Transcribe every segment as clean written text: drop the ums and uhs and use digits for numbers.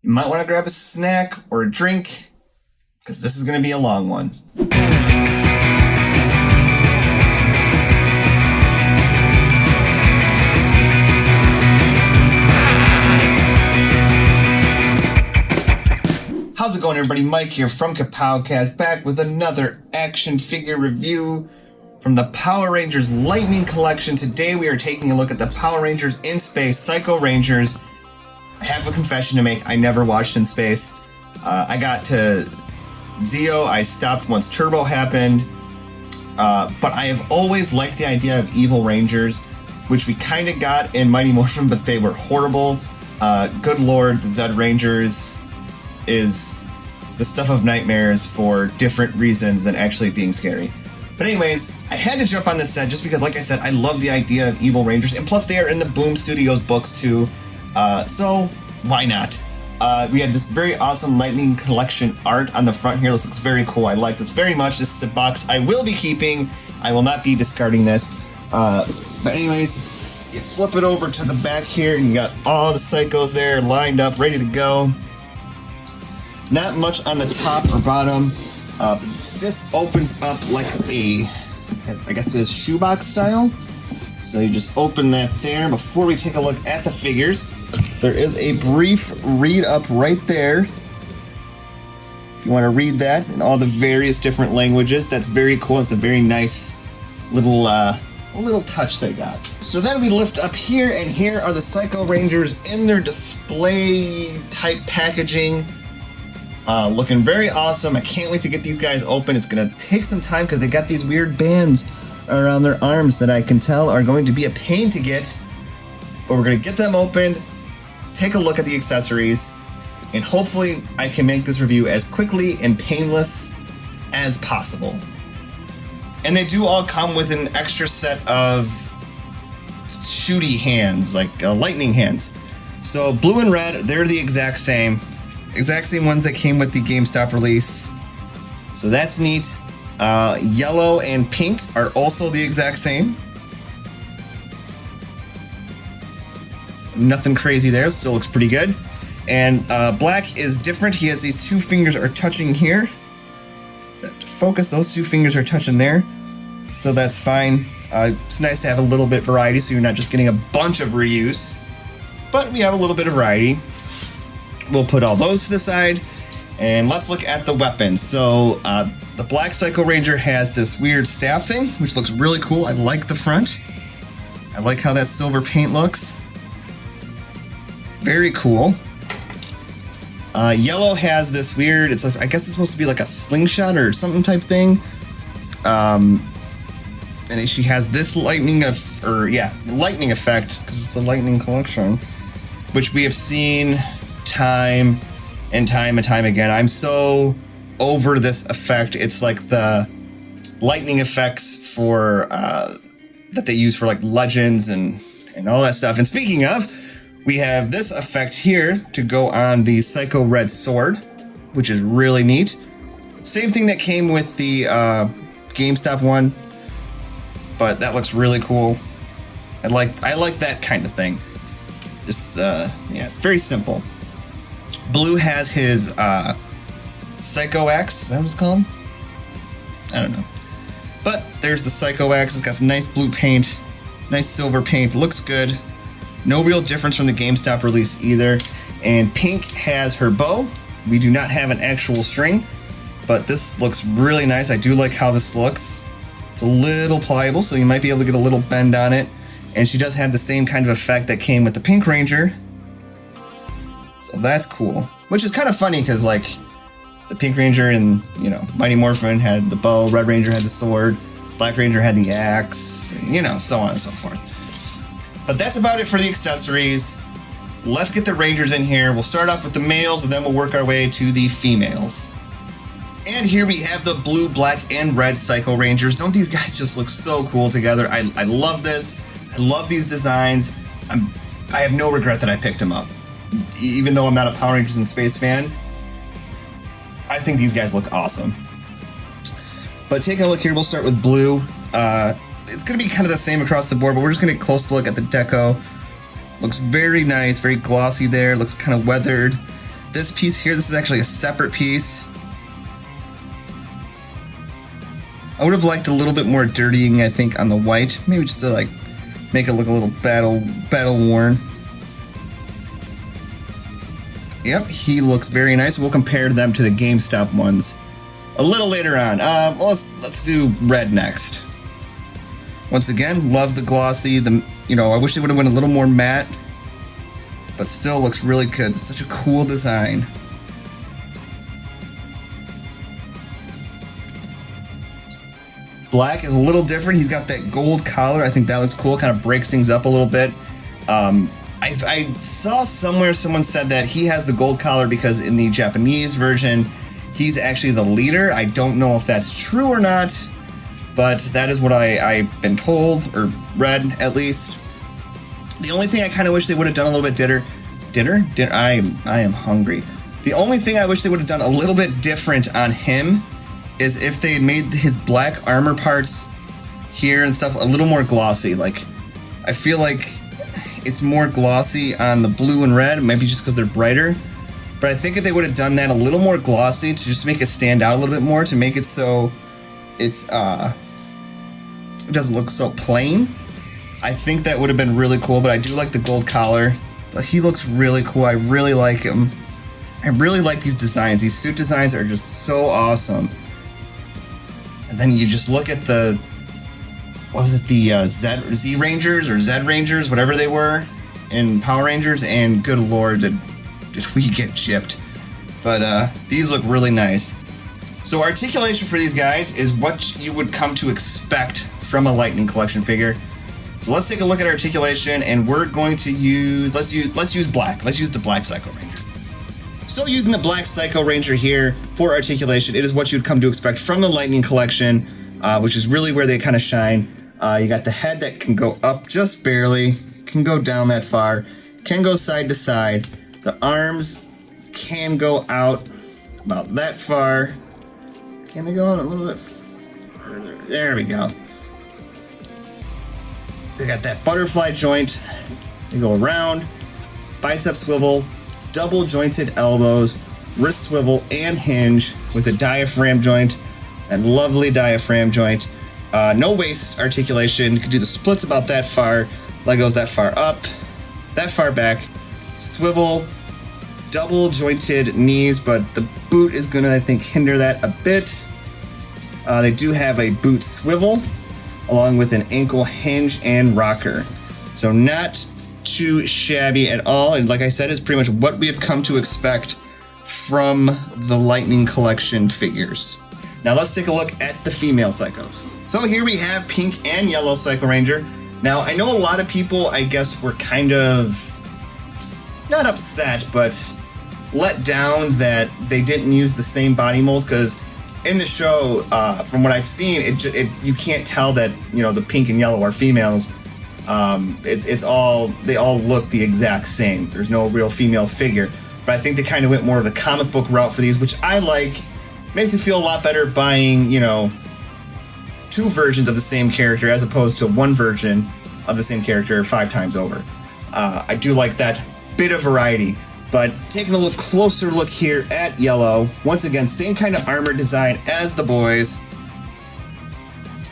You might want to grab a snack or a drink, because this is going to be a long one. How's it going, everybody? Mike here from Kapowcast, back with another action figure review from the Power Rangers Lightning Collection. Today we are taking a look at the Power Rangers in Space Psycho Rangers. I have a confession to make. I never watched In Space. I got to Zeo. I stopped once Turbo happened. But I have always liked the idea of evil Rangers, which we kind of got in Mighty Morphin, but they were horrible. Good lord, the Zed Rangers is the stuff of nightmares for different reasons than actually being scary. But anyways, I had to jump on this set just because, like I said, I love the idea of evil Rangers, and plus they are in the Boom Studios books too. So why not? We had this very awesome Lightning Collection art on the front here. This looks very cool. I like this very much. This is a box I will be keeping. I will not be discarding this. But anyways, you flip it over to the back here and you got all the Psychos there lined up, ready to go. Not much on the top or bottom. This opens up like I guess it is shoebox style. So you just open that there. Before we take a look at the figures, there is a brief read up right there. If you want to read that in all the various different languages, that's very cool. It's a very nice little touch they got. So then we lift up here, and here are the Psycho Rangers in their display type packaging. Looking very awesome. I can't wait to get these guys open. It's going to take some time because they got these weird bands around their arms that I can tell are going to be a pain to get. But we're going to get them opened, take a look at the accessories, and hopefully I can make this review as quickly and painless as possible. And they do all come with an extra set of shooty hands, like lightning hands. So blue and red, they're the exact same ones that came with the GameStop release. So that's neat. Yellow and pink are also the exact same. Nothing crazy there, still looks pretty good. And black is different. He has these two fingers are touching here. To focus, those two fingers are touching there. So that's fine. It's nice to have a little bit of variety so you're not just getting a bunch of reuse. But we have a little bit of variety. We'll put all those to the side, and let's look at the weapons. So the Black Psycho Ranger has this weird staff thing, which looks really cool. I like the front. I like how that silver paint looks. Very cool. Yellow has this weird, I guess it's supposed to be like a slingshot or something type thing. And she has this lightning effect, because it's a lightning collection, which we have seen time and time again. I'm so over this effect. It's like the lightning effects for that they use for like Legends and all that stuff. And speaking of, we have this effect here to go on the Psycho Red Sword, which is really neat. Same thing that came with the GameStop one, but that looks really cool. I like that kind of thing. Just very simple. Blue has his Psycho Axe. Is that what it's called? I don't know. But there's the Psycho Axe. It's got some nice blue paint, nice silver paint. Looks good. No real difference from the GameStop release either. And Pink has her bow. We do not have an actual string, but this looks really nice. I do like how this looks. It's a little pliable, so you might be able to get a little bend on it. And she does have the same kind of effect that came with the Pink Ranger. So that's cool. Which is kind of funny because, like, the Pink Ranger and, Mighty Morphin had the bow, Red Ranger had the sword, Black Ranger had the axe, so on and so forth. But that's about it for the accessories. Let's get the Rangers in here. We'll start off with the males, and then we'll work our way to the females. And here we have the blue, black, and red Psycho Rangers. Don't these guys just look so cool together? I love this. I love these designs. I have no regret that I picked them up. Even though I'm not a Power Rangers in Space fan, I think these guys look awesome. But taking a look here, we'll start with blue. It's going to be kind of the same across the board, but we're just going to get a close look at the deco. Looks very nice, very glossy there. Looks kind of weathered. this piece here. This is actually a separate piece. I would have liked a little bit more dirtying, I think, on the white. Maybe just to like make it look a little battle worn. Yep, he looks very nice. We'll compare them to the GameStop ones a little later on. Well, let's do red next. Once again, love the glossy. I wish they would have went a little more matte, but still looks really good. It's such a cool design. Black is a little different. He's got that gold collar. I think that looks cool. Kind of breaks things up a little bit. I saw somewhere someone said that he has the gold collar because in the Japanese version, he's actually the leader. I don't know if that's true or not, but that is what I've been told, or read at least. The only thing I kind of wish they would have done a little bit dinner. I am hungry. The only thing I wish they would have done a little bit different on him is if they had made his black armor parts here and stuff a little more glossy. Like, I feel like it's more glossy on the blue and red, maybe just because they're brighter. But I think if they would have done that a little more glossy to just make it stand out a little bit more, to make it so it doesn't look so plain, I think that would have been really cool. But I do like the gold collar. He looks really cool. I really like him. I really like these designs. These suit designs are just so awesome. And then you just look at the, what was it, the Z Rangers or Zed Rangers, whatever they were in Power Rangers, and good lord, did we get gypped. But these look really nice. So articulation for these guys is what you would come to expect from a Lightning Collection figure. So let's take a look at articulation, and we're going to use, let's use black. Let's use the black Psycho Ranger. So using the black Psycho Ranger here for articulation, it is what you'd come to expect from the Lightning Collection, which is really where they kind of shine. You got the head that can go up just barely, can go down that far, can go side to side. The arms can go out about that far. Can they go out a little bit further? There we go. They got that butterfly joint. They go around, bicep swivel, double jointed elbows, wrist swivel, and hinge with a diaphragm joint, and lovely diaphragm joint. No waist articulation. You can do the splits about that far. Leg goes that far up, that far back. Swivel, double jointed knees, but the boot is gonna, I think, hinder that a bit. They do have a boot swivel along with an ankle hinge and rocker. So not too shabby at all, and like I said, is pretty much what we have come to expect from the Lightning Collection figures. Now let's take a look at the female Psychos. So here we have pink and yellow Psycho Ranger. Now I know a lot of people, I guess, were kind of not upset, but let down that they didn't use the same body molds, because in the show, from what I've seen, you can't tell that, you know, the pink and yellow are females. It's all, they all look the exact same. There's no real female figure, but I think they kind of went more of the comic book route for these, which I like. Makes me feel a lot better buying, you know, two versions of the same character as opposed to one version of the same character 5 times over. I do like that bit of variety. But taking a little closer look here at yellow, once again, same kind of armor design as the boys.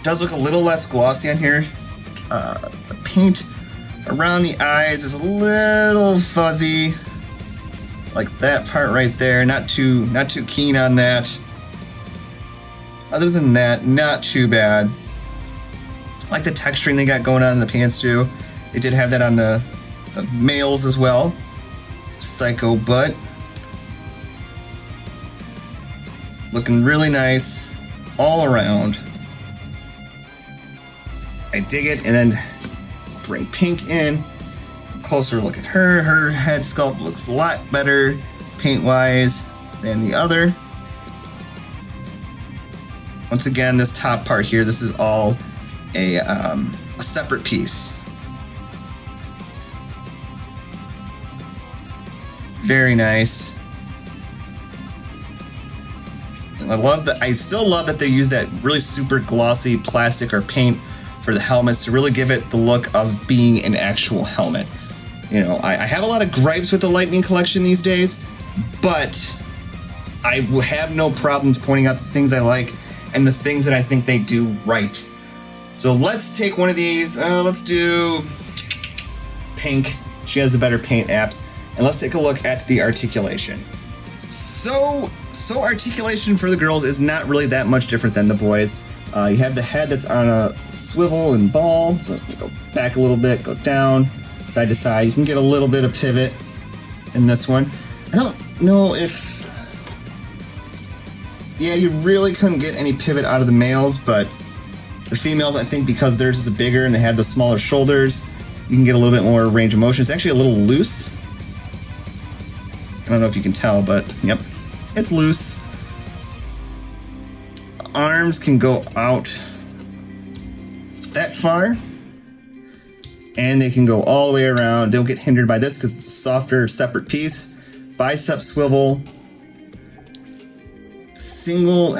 Does look a little less glossy on here. The paint around the eyes is a little fuzzy, like that part right there. Not too keen on that. Other than that, not too bad. I like the texturing they got going on in the pants too. They did have that on the males as well. Psycho butt. Looking really nice all around. I dig it. And then bring pink in. Closer look at her. Her head sculpt looks a lot better paint-wise than the other. Once again, this top part here, this is all a separate piece. Very nice. And I still love that they use that really super glossy plastic or paint for the helmets to really give it the look of being an actual helmet. You know, I have a lot of gripes with the Lightning Collection these days. but I have no problems pointing out the things I like and the things that I think they do right. So let's take one of these. Let's do Pink. She has the better paint apps. And let's take a look at the articulation. So articulation for the girls is not really that much different than the boys. You have the head that's on a swivel and ball. So go back a little bit, go down, side to side. You can get a little bit of pivot in this one. I don't know if... Yeah, you really couldn't get any pivot out of the males, but the females, I think because theirs is bigger and they have the smaller shoulders, you can get a little bit more range of motion. It's actually a little loose. I don't know if you can tell, but yep, it's loose. Arms can go out that far, and they can go all the way around. They don't get hindered by this because it's a softer, separate piece. Bicep swivel. Single,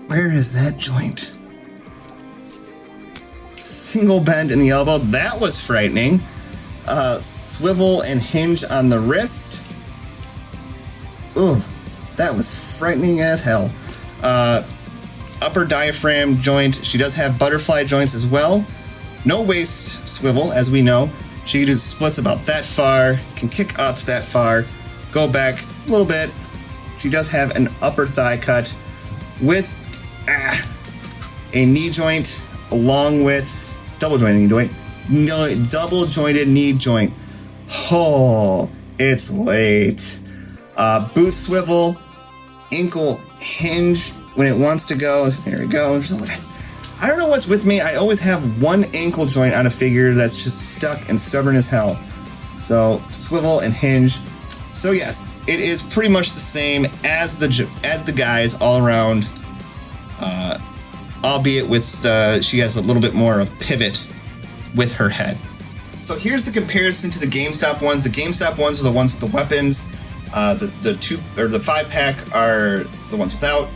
where is that joint? Single bend in the elbow. That was frightening. Swivel and hinge on the wrist. Ooh, that was frightening as hell. Upper diaphragm joint. She does have butterfly joints as well. No waist swivel, as we know. She can do splits about that far, can kick up that far, go back a little bit. She does have an upper thigh cut with a knee joint along with double jointed knee joint. No, double jointed knee joint. Oh, it's late. Boot swivel, ankle hinge when it wants to go. There we go. I don't know what's with me. I always have one ankle joint on a figure that's just stuck and stubborn as hell. So swivel and hinge. So yes, it is pretty much the same as the guys all around, albeit with she has a little bit more of pivot with her head. So here's the comparison to the GameStop ones. The GameStop ones are the ones with the weapons. The 5-pack are the ones without.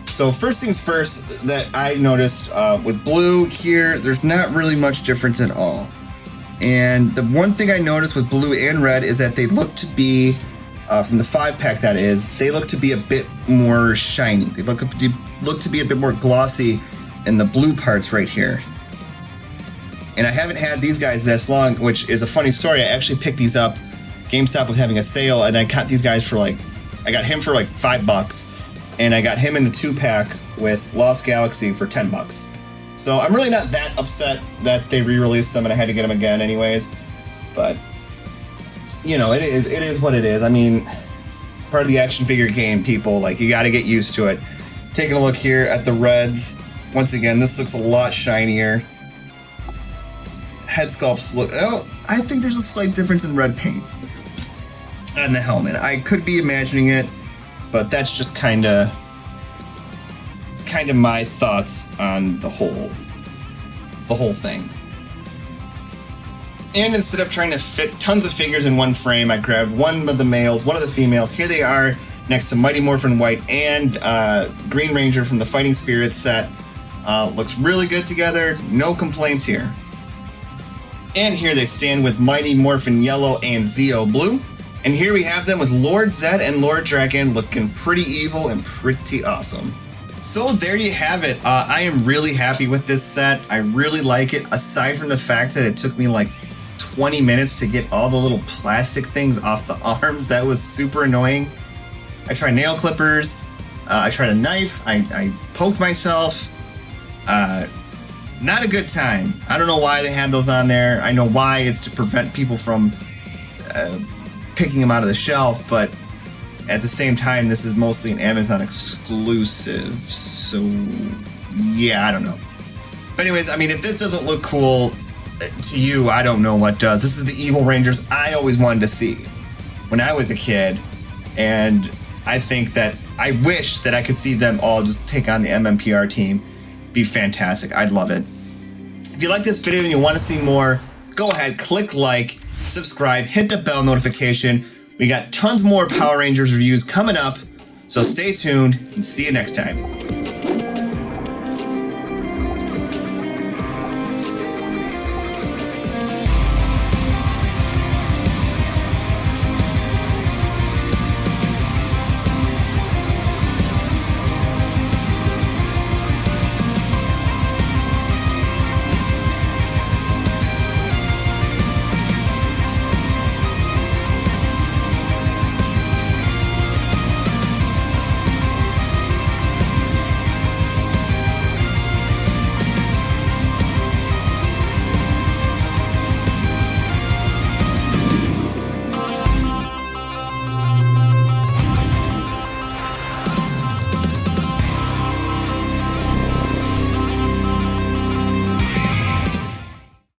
So first things first that I noticed with blue here, there's not really much difference at all. And the one thing I noticed with blue and red is that they look to be, from the 5-pack that is, they look to be a bit more shiny. They look to be a bit more glossy in the blue parts right here. And I haven't had these guys this long, which is a funny story. I actually picked these up. GameStop was having a sale, and I got these guys for I got him for $5, and I got him in the 2-pack with Lost Galaxy for $10. So I'm really not that upset that they re-released them, and I had to get them again anyways. But you know, it is what it is. I mean, it's part of the action figure game, people. You got to get used to it. Taking a look here at the reds. Once again, this looks a lot shinier. Head sculpts look... Oh, I think there's a slight difference in red paint on the helmet. I could be imagining it, but that's just kind of my thoughts on the whole thing. And instead of trying to fit tons of figures in one frame, I grabbed one of the males, one of the females. Here they are next to Mighty Morphin White and Green Ranger from the Fighting Spirits set. Looks really good together. No complaints here. And here they stand with Mighty Morphin Yellow and Zeo Blue. And here we have them with Lord Zed and Lord Dragon looking pretty evil and pretty awesome. So there you have it. I am really happy with this set. I really like it, aside from the fact that it took me 20 minutes to get all the little plastic things off the arms. That was super annoying. I tried nail clippers. I tried a knife. I poked myself. Not a good time. I don't know why they had those on there. I know why. It's to prevent people from picking them out of the shelf, but at the same time, this is mostly an Amazon exclusive. So, yeah, I don't know. But anyways, I mean, if this doesn't look cool to you, I don't know what does. This is the Evil Rangers I always wanted to see when I was a kid. And I think that I wish that I could see them all just take on the MMPR team. Be fantastic. I'd love it. If you like this video and you want to see more, go ahead, click like, subscribe, hit the bell notification. We got tons more Power Rangers reviews coming up, so stay tuned and see you next time.